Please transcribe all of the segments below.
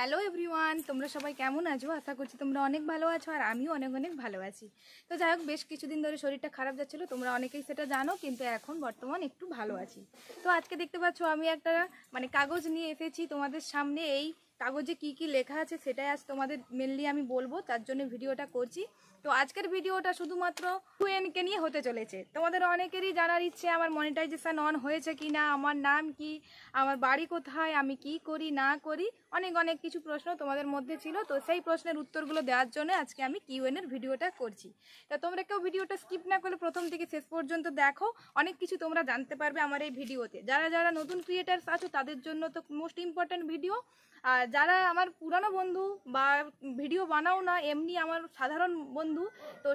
Hello everyone, তোমরা সবাই কেমন আছো? আশা করছি তোমরা অনেক ভালো আছো আর আমিও অনেক অনেক ভালো আছি। তো যাই হোক, বেশ কিছুদিন ধরে শরীরটা খারাপ যাচ্ছিলো, তোমরা অনেকেই সেটা জানো, কিন্তু এখন বর্তমান একটু ভালো আছি। তো আজকে দেখতে পাচ্ছ আমি একটা কাগজ নিয়ে এসেছি তোমাদের সামনে। এই কাগজে কি কি লেখা আছে সেটাই আজ তোমাদের মেনলি আমি বলবো, তার জন্য ভিডিওটা করছি। তো আজকের ভিডিওটা শুধুমাত্র কুয়েনকে নিয়ে হতে চলেছে। তোমাদের অনেকেরই জানার ইচ্ছে আমার মনিটাইজেশন অন হয়েছে কি না, আমার নাম কি, আমার বাড়ি কোথায়, আমি কি করি না করি, অনেক অনেক কিছু প্রশ্ন তোমাদের মধ্যে ছিল। তো সেই প্রশ্নের উত্তরগুলো দেওয়ার জন্য আজকে আমি কিউএনের ভিডিওটা করছি। তো তোমরা কেউ ভিডিওটা স্কিপ না করলে প্রথম থেকে শেষ পর্যন্ত দেখো, অনেক কিছু তোমরা জানতে পারবে আমার এই ভিডিওতে। যারা যারা নতুন ক্রিয়েটার্স আছো তাদের জন্য তো মোস্ট ইম্পর্ট্যান্ট ভিডিও, আর যারা আমার পুরানো বন্ধু বা ভিডিও বানাও না এমনি আমার সাধারণ বন্ধু, তো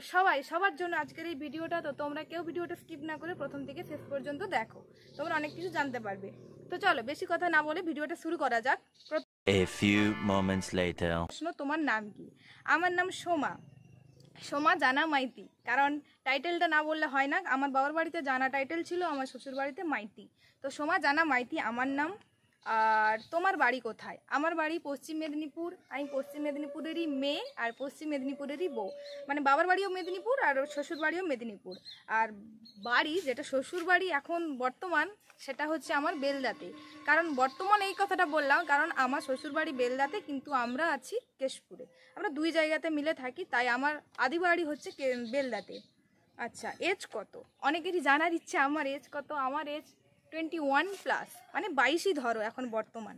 সবার জন্য আজকের এই ভিডিওটা। তো তোমরা কেউ ভিডিওটা স্কিপ না করে প্রথম থেকে শেষ পর্যন্ত দেখো, তোমরা অনেক কিছু জানতে পারবে। তো চলো বেশি কথা না বলে ভিডিওটা শুরু করা যাক। A few moments later. প্রশ্ন, তোমার নাম কি? আমার নাম সোমা জানা মাইতি। কারণ টাইটেলটা না বললে হয় না, আমার বাবার বাড়িতে জানা টাইটেল ছিল, আমার শ্বশুর বাড়িতে মাইতি। তো সোমা জানা মাইতি আমার নাম। আর তোমার বাড়ি কোথায়? আমার বাড়ি পশ্চিম মেদিনীপুর। আমি পশ্চিম মেদিনীপুরেরই মেয়ে আর পশ্চিম মেদিনীপুরেরই বউ। মানে বাবার বাড়িও মেদিনীপুর আর শ্বশুর বাড়িও মেদিনীপুর। আর বাড়ি যেটা শ্বশুর বাড়ি এখন বর্তমান, সেটা হচ্ছে আমার বেলদাতে। কারণ বর্তমান এই কথাটা বললাম কারণ আমার শ্বশুর বাড়ি বেলদাতে, কিন্তু আমরা আছি কেশপুরে। আমরা দুই জায়গাতে মিলে থাকি, তাই আমার আদি বাড়ি হচ্ছে বেলদাতে। আচ্ছা, এজ কত? অনেকেরই জানার ইচ্ছে আমার এজ কত। আমার এজ 21+, মানে 22ই ধরো এখন বর্তমান।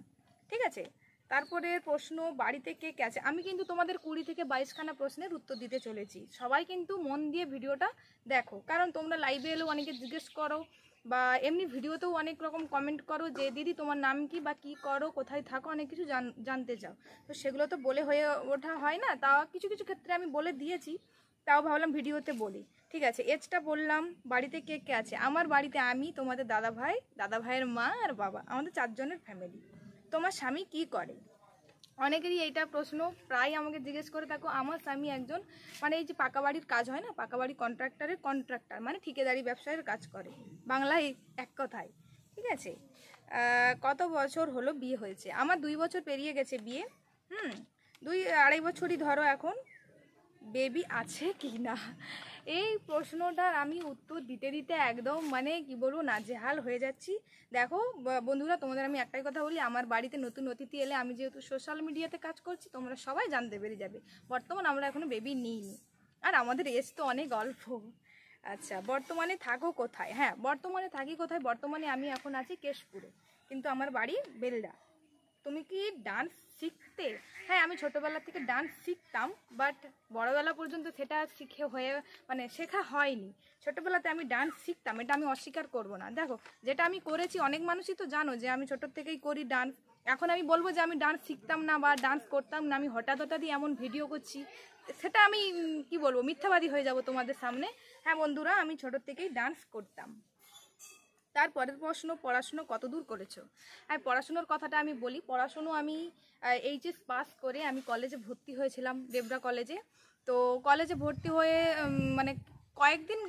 ঠিক আছে, তারপরে প্রশ্ন, বাড়িতে কে কে আছে? আমি কিন্তু তোমাদের 20 থেকে 22খানা প্রশ্নের উত্তর দিতে চলেছি। সবাই কিন্তু মন দিয়ে ভিডিওটা দেখো, কারণ তোমরা লাইভে এলেও অনেকে জিজ্ঞেস করো বা এমনি ভিডিওতেও অনেক রকম কমেন্ট করো যে দিদি তোমার নাম কি বা কী করো, কোথায় থাকো, অনেক কিছু জানতে চাও। তো সেগুলো তো বলে হয়ে ওঠা হয় না, তা কিছু কিছু ক্ষেত্রে আমি বলে দিয়েছি, তাও ভাবলাম ভিডিওতে বলি। ঠিক আছে, এজটা বললাম। বাড়িতে কে কে আছে? আমার বাড়িতে আমি, তোমাদের দাদা ভাইয়ের মা আর বাবা, আমাদের 4 জনের ফ্যামিলি। তোমার স্বামী কি করে? অনেকেরই এইটা প্রশ্ন প্রায় আমাকে জিজ্ঞেস করে থাকো। আমার স্বামী একজন এই যে পাকা বাড়ির কাজ হয় না, পাকা বাড়ি কন্ট্রাক্টর, মানে ঠিকাদারি ব্যবসায়ের কাজ করে, বাংলায় এক কথায়। ঠিক আছে, কত বছর হলো বিয়ে হয়েছে? আমার 2 বছর পেরিয়ে গেছে বিয়ে। 2-2.5 বছরই ধরো এখন। বেবি আছে কি না, এই প্রশ্নটার আমি উত্তর দিতে দিতে একদম কি বলবো, নাজেহাল হয়ে যাচ্ছি। দেখো বন্ধুরা, তোমাদের আমি একটাই কথা বলি, আমার বাড়িতে নতুন অতিথি এলে, আমি যেহেতু সোশ্যাল মিডিয়াতে কাজ করছি, তোমরা সবাই জানতে পেরে যাবে বর্তমান আমরা এখনো বেবি নিইনি, আর আমাদের এজ তো অনেক অল্প। আচ্ছা, বর্তমানে থাকো কোথায়? হ্যাঁ, বর্তমানে থাকি কোথায়? বর্তমানে আমি এখন আছি কেশপুরে, কিন্তু আমার বাড়ি বেলদা। তুমি কি ডান্স শিখতে? হ্যাঁ, আমি ছোটোবেলা থেকে ডান্স শিখতাম, বাট বড়োবেলা পর্যন্ত সেটা শেখা হয়নি। ছোটোবেলাতে আমি ডান্স শিখতাম, এটা আমি অস্বীকার করব না। দেখো, যেটা আমি করেছি, অনেক মানুষই তো জানো যে আমি ছোটোর থেকেই করি ডান্স। এখন আমি বলবো যে আমি ডান্স শিখতাম না বা ডান্স করতাম না, আমি হঠাৎই এমন ভিডিও করছি, সেটা আমি কি বলবো, মিথ্যাবাদী হয়ে যাব তোমাদের সামনে। হ্যাঁ বন্ধুরা, আমি ছোটোর থেকেই ডান্স করতাম। তারপরের প্রশ্ন, পড়াশুনো কত দূর করেছো? আর পড়াশুনোর কথাটা আমি বলি, পড়াশুনো আমি এইচএস পাস করে আমি কলেজে ভর্তি হয়েছিলাম, দেবরা কলেজে। তো কলেজে ভর্তি হয়ে কয়েকদিন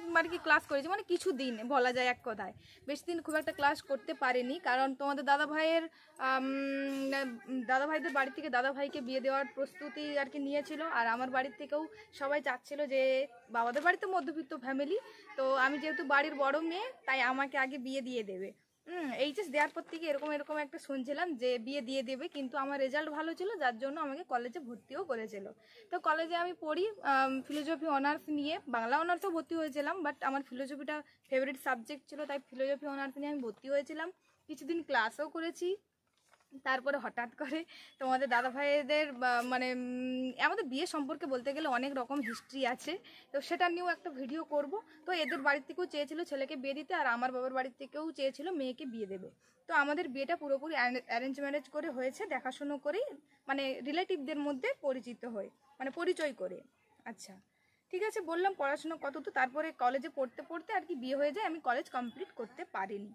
ক্লাস করেছি, কিছু দিন বলা যায় এক কথায়। বেশি দিন খুব একটা ক্লাস করতে পারিনি, কারণ তোমাদের দাদাভাইদের বাড়ি থেকে দাদাভাইকে বিয়ে দেওয়ার প্রস্তুতি নিয়েছিল, আর আমার বাড়ির থেকেও সবাই চাচ্ছিল যে, বাবাদের বাড়িতে মধ্যবিত্ত ফ্যামিলি, তো আমি যেহেতু বাড়ির বড় মেয়ে, তাই আমাকে আগে বিয়ে দিয়ে দেবে। এইচএস দেওয়ার পর থেকে এরকম একটা শুনছিলাম যে বিয়ে দিয়ে দেবে, কিন্তু আমার রেজাল্ট ভালো ছিল, যার জন্য আমাকে কলেজে ভর্তিও করেছিল। তো কলেজে আমি পড়ি ফিলোজফি অনার্স নিয়ে। বাংলা অনার্সেও ভর্তি হয়েছিলাম, বাট আমার ফিলোজফিটা ফেভারিট সাবজেক্ট ছিল, তাই ফিলোজফি অনার্স নিয়ে আমি ভর্তি হয়েছিলাম। কিছুদিন ক্লাসও করেছি। তারপরে হঠাৎ করে তোমাদের দাদাভাইদের আমাদের বিয়ে সম্পর্কে বলতে গেলে অনেক রকম হিস্ট্রি আছে, তো সেটা নিয়েও একটা ভিডিও করব। তো এদের বাড়ির থেকেও চেয়েছিল ছেলেকে বিয়ে দিতে, আর আমার বাবার বাড়ির থেকেও চেয়েছিল মেয়েকে বিয়ে দেবে। তো আমাদের বিয়েটা পুরোপুরি অ্যারেঞ্জ ম্যারেজ করে হয়েছে, দেখাশুনো করেই, রিলেটিভদের মধ্যে পরিচয় করে। আচ্ছা, ঠিক আছে, বললাম পড়াশুনো কত তো। তারপরে কলেজে পড়তে পড়তে বিয়ে হয়ে যায়, আমি কলেজ কমপ্লিট করতে পারিনি।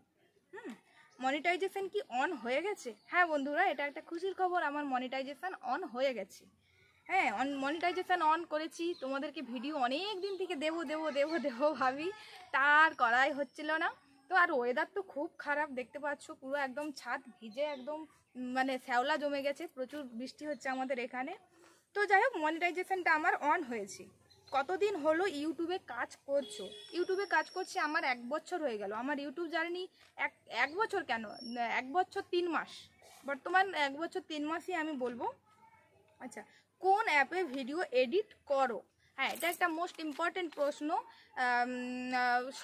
মনিটাইজেশন কি অন হয়ে গেছে? হ্যাঁ বন্ধুরা, এটা একটা খুশির খবর, আমার মনিটাইজেশন অন হয়ে গেছে। হ্যাঁ, মনিটাইজেশন অন করেছি, তোমাদেরকে ভিডিও অনেক দিন থেকে দেবো ভাবি, তার করাই হচ্ছিল না। তো আর ওয়েদার তো খুব খারাপ, দেখতে পাচ্ছ পুরো একদম ছাদ ভিজে একদম মানে শ্যাওলা জমে গেছে, প্রচুর বৃষ্টি হচ্ছে আমাদের এখানে। তো যাই হোক, মনিটাইজেশনটা আমার অন হয়েছে। কতদিন হলো ইউটিউবে কাজ করছো? ইউটিউবে কাজ করছি আমার 1 বছর হয়ে গেল। আমার ইউটিউব জার্নি এক বছর কেন, 1 বছর 3 মাস, বর্তমান 1 বছর 3 মাসই আমি বলবো। আচ্ছা, কোন অ্যাপে ভিডিও এডিট করো? হ্যাঁ, এটা একটা মোস্ট ইম্পর্টেন্ট প্রশ্ন।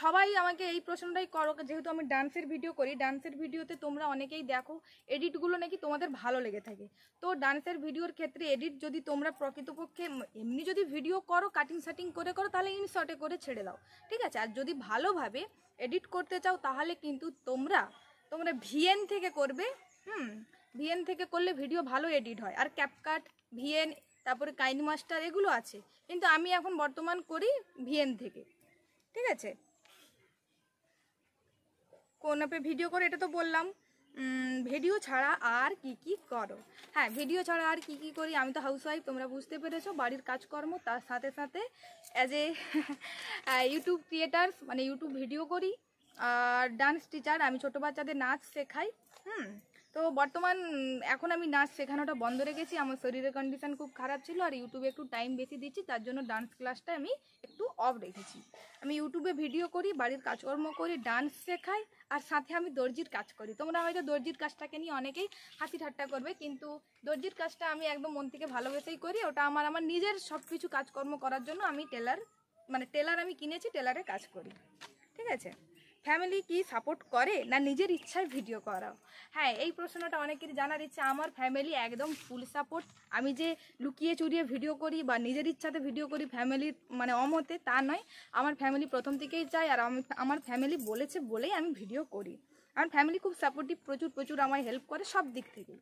সবাই আমাকে এই প্রশ্নটাই করো, যেহেতু আমি ডান্সের ভিডিও করি। ডান্সের ভিডিওতে তোমরা অনেকেই দেখো এডিটগুলো নাকি তোমাদের ভালো লেগে থাকে। তো ডান্সের ভিডিওর ক্ষেত্রে এডিট যদি তোমরা প্রকৃতপক্ষে এমনি যদি ভিডিও করো, কাটিং সাটিং করে করো, তাহলে ইনশর্টে করে ছেড়ে দাও, ঠিক আছে। আর যদি ভালোভাবে এডিট করতে চাও তাহলে কিন্তু তোমরা ভিএন থেকে করবে। ভিএন থেকে করলে ভিডিও ভালো এডিট হয়। আর ক্যাপকাট, ভিএন, তারপরে কাইনমাস্টার এগুলো আছে, কিন্তু আমি এখন বর্তমান করি ভিএন থেকে, ঠিক আছে। কোন অ্যাপে ভিডিও করে এটা তো বললাম। ভিডিও ছাড়া আর কি কি করো? হ্যাঁ, ভিডিও ছাড়া আর কি কি করি, আমি তো হাউসওয়াইফ, তোমরা বুঝতে পেরেছো, বাড়ির কাজকর্ম, তার সাথে সাথে অ্যাজ এ ইউটিউব ক্রিয়েটার্স, মানে ইউটিউব ভিডিও করি। আর ডান্স টিচার, আমি ছোটো বাচ্চাদের নাচ শেখাই। তো বর্তমান এখন আমি নাচ শেখানোটা বন্ধ রেখেছি, আমার শরীরের কন্ডিশন খুব খারাপ ছিল, আর ইউটিউবে একটু টাইম বেশি দিচ্ছি, তার জন্য ডান্স ক্লাসটা আমি একটু অফ রেখেছি। আমি ইউটিউবে ভিডিও করি, বাড়ির কাজকর্ম করি, ডান্স শেখাই, আর সাথে আমি দর্জির কাজ করি। তোমরা হয়তো দর্জির কাজটাকে নিয়ে অনেকেই হাসি ঠাট্টা করবে, কিন্তু দর্জির কাজটা আমি একদম মন থেকে ভালোবেসেই করি। ওটা আমার নিজের সব কিছু কাজকর্ম করার জন্য আমি টেলার আমি কিনেছি, টেলারে কাজ করি, ঠিক আছে। ফ্যামিলি কি সাপোর্ট করে, না নিজের ইচ্ছায় ভিডিও করাও? হ্যাঁ, এই প্রশ্নটা অনেকেরই জানার ইচ্ছা। আমার ফ্যামিলি একদম ফুল সাপোর্ট। আমি যে লুকিয়ে চুরিয়ে ভিডিও করি বা নিজের ইচ্ছাতে ভিডিও করি ফ্যামিলির অমতে, তা নয়। আমার ফ্যামিলি প্রথম থেকেই চায়, আর আমার ফ্যামিলি বলেছে বলেই আমি ভিডিও করি। আমার ফ্যামিলি খুব সাপোর্টিভ, প্রচুর আমায় হেল্প করে সব দিক থেকে।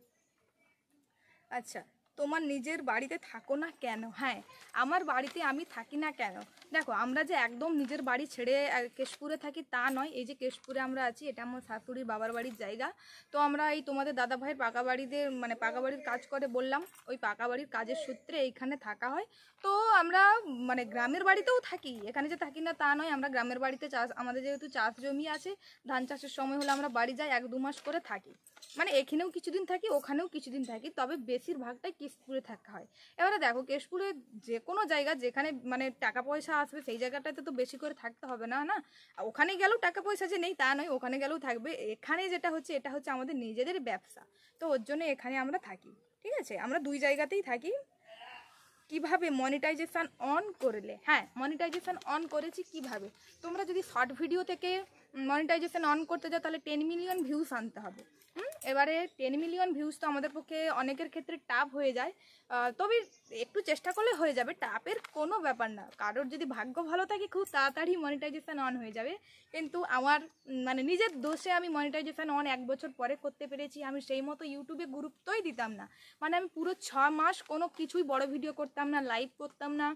আচ্ছা, তোমার নিজের বাড়িতে থাকো না কেন? হ্যাঁ, আমার বাড়িতে আমি থাকি না কেন, দেখো, আমরা যে একদম নিজের বাড়ি ছেড়ে কেশপুরে থাকি তা নয়। এই যে কেশপুরে আমরা আছি, এটা আমার শাশুড়ির বাবার বাড়ির জায়গা। তো আমরা এই তোমাদের দাদা ভাইয়ের পাকা বাড়িতে পাকা বাড়ির কাজ করে বললাম, ওই পাকা বাড়ির কাজের সূত্রে এইখানে থাকা হয়। তো আমরা গ্রামের বাড়িতেও থাকি, এখানে যে থাকি না তা নয়। আমরা গ্রামের বাড়িতে আমাদের যেহেতু চাষ জমি আছে, ধান চাষের সময় হলে আমরা বাড়ি যাই, 1-2 মাস করে থাকি। এখানেও কিছুদিন থাকি, ওখানেও কিছুদিন থাকি, তবে বেশিরভাগটাই কেশপুরে থাকা হয়। এবারে দেখো, কেশপুরে যে কোনো জায়গা যেখানে টাকা পয়সা আসবে, সেই জায়গাটাতে তো বেশি করে থাকতে হবে না। ওখানে গেলেও টাকা পয়সা যে নেই তা নয়, ওখানে গেলেও থাকবে। এখানে যেটা হচ্ছে, এটা হচ্ছে আমাদের নিজেদের ব্যবসা, তো ওর জন্য এখানে আমরা থাকি, ঠিক আছে। আমরা 2 জায়গাতেই থাকি। কিভাবে মনিটাইজেশন অন করলে? হ্যাঁ, মনিটাইজেশন অন করেছি কিভাবে। তোমরা যদি শর্ট ভিডিও থেকে মনিটাইজেশন অন করতে যাও, তাহলে 10 মিলিয়ন ভিউজ আনতে হবে। এবারে 10 মিলিয়ন ভিউজ তো আমাদের পক্ষে অনেকের ক্ষেত্রে টাফ হয়ে যায়, তবে একটু চেষ্টা করলে হয়ে যাবে, টাফের কোনো ব্যাপার না। কারোর যদি ভাগ্য ভালো থাকে, খুব তাড়াতাড়ি মনিটাইজেশন অন হয়ে যাবে। কিন্তু আমার নিজের দোষে আমি মনিটাইজেশন অন 1 বছর পরে করতে পেরেছি। আমি সেই মতো ইউটিউবে গুরুত্বই দিতাম না। আমি পুরো 6 মাস কোনো কিছুই বড় ভিডিও করতাম না, লাইভ করতাম না।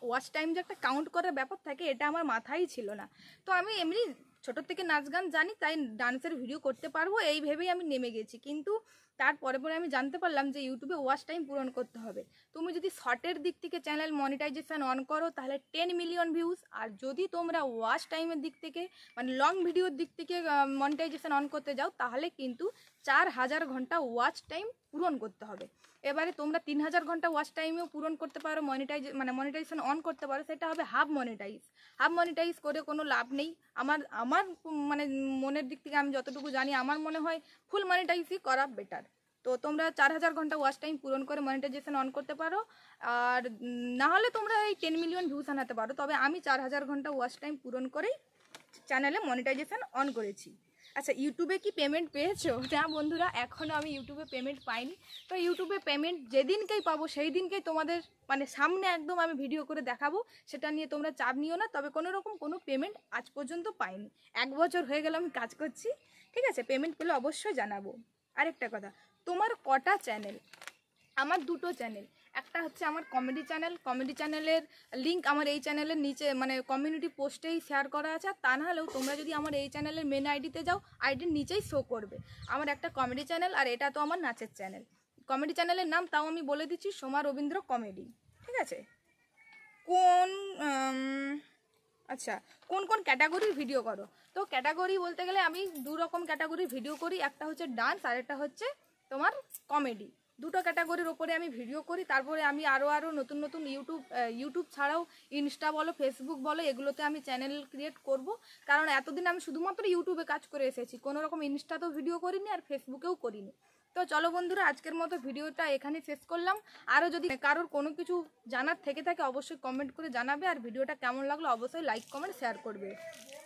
ওয়াচ টাইম যে একটা কাউন্ট করার ব্যাপার থাকে, এটা আমার মাথায় ছিল না। তো আমি এমনি ছোটোর থেকে নাচ গান জানি, তাই ডান্সের ভিডিও করতে পারবো এই ভেবেই আমি নেমে গেছি। কিন্তু তারপরে আমি জানতে পারলাম যে ইউটিউবে ওয়াচ টাইম পূরণ করতে হবে। তুমি যদি শর্টের দিক থেকে চ্যানেল মনিটাইজেশন অন করো, তাহলে 10 মিলিয়ন ভিউজ। আর যদি তোমরা ওয়াচ টাইমের দিক থেকে লং ভিডিওর দিক থেকে মনিটাইজেশন অন করতে যাও, তাহলে কিন্তু 4000 ঘন্টা ওয়াচ টাইম পূরণ করতে হবে। এবারে তোমরা 3000 ঘন্টা ওয়াচ টাইমেও পূরণ করতে পারো, মনিটাইজেশন অন করতে পারো, সেটা হবে হাফ মনিটাইজ করে কোনো লাভ নেই। আমার মনের দিক থেকে আমি যতটুকু জানি, আমার মনে হয় ফুল মনিটাইজই করা বেটার। তো তোমরা 4000 ঘন্টা ওয়াচ টাইম পূরণ করে মনিটাইজেশন অন করতে পারো, আর না হলে তোমরা এই 10 মিলিয়ন ভিউজ আনাতে পারো। তবে আমি 4000 ঘন্টা ওয়াচ টাইম পূরণ করেই চ্যানেলে মনিটাইজেশন অন করেছি। আচ্ছা, ইউটিউবে কি পেমেন্ট পেয়েছো? না বন্ধুরা, এখনও আমি ইউটিউবে পেমেন্ট পাইনি। তো ইউটিউবে পেমেন্ট যেদিনকেই পাবো, সেই দিনকেই তোমাদের সামনে একদম আমি ভিডিও করে দেখাবো। সেটা নিয়ে তোমরা চাপ নিও না। তবে কোনো রকম কোনো পেমেন্ট আজ পর্যন্ত পাইনি। 1 বছর হয়ে গেল আমি কাজ করছি, ঠিক আছে। পেমেন্ট পেলে অবশ্যই জানাবো। আরেকটা কথা, তোমার কটা চ্যানেল? আমার 2টো চ্যানেল। একটা হচ্ছে আমার কমেডি চ্যানেলের লিঙ্ক আমার এই চ্যানেলের নিচে কমিউনিটি পোস্টেই শেয়ার করা আছে। আর তা না হলেও তোমরা যদি আমার এই চ্যানেলের মেন আইডিতে যাও, আইডির নিচেই শো করবে আমার একটা কমেডি চ্যানেল, আর এটা তো আমার নাচের চ্যানেল। কমেডি চ্যানেলের নাম তাও আমি বলে দিচ্ছি, সোমা রবীন্দ্র কমেডি, ঠিক আছে। কোন কোন ক্যাটাগরির ভিডিও করো? তো ক্যাটাগরি বলতে গেলে আমি দু রকম ক্যাটাগরি ভিডিও করি, একটা হচ্ছে ডান্স আর একটা হচ্ছে তোমার কমেডি। দুটো ক্যাটাগরির ওপরে আমি ভিডিও করি। তারপরে আমি আরও নতুন নতুন ইউটিউব ছাড়াও ইনস্টা বলো, ফেসবুক বলো, এগুলোতে আমি চ্যানেল ক্রিয়েট করব। কারণ এতদিন আমি শুধুমাত্র ইউটিউবে কাজ করে এসেছি, কোনো রকম ইনস্টাতেও ভিডিও করিনি আর ফেসবুকেও করিনি। তো চলো বন্ধুরা, আজকের মতো ভিডিওটা এখানে শেষ করলাম। আরও যদি কারোর কোনো কিছু জানার থেকে থাকে অবশ্যই কমেন্ট করে জানাবে, আর ভিডিওটা কেমন লাগলো অবশ্যই লাইক কমেন্ট শেয়ার করবে।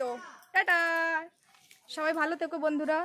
তো টাটা, সবাই ভালো থেকো বন্ধুরা।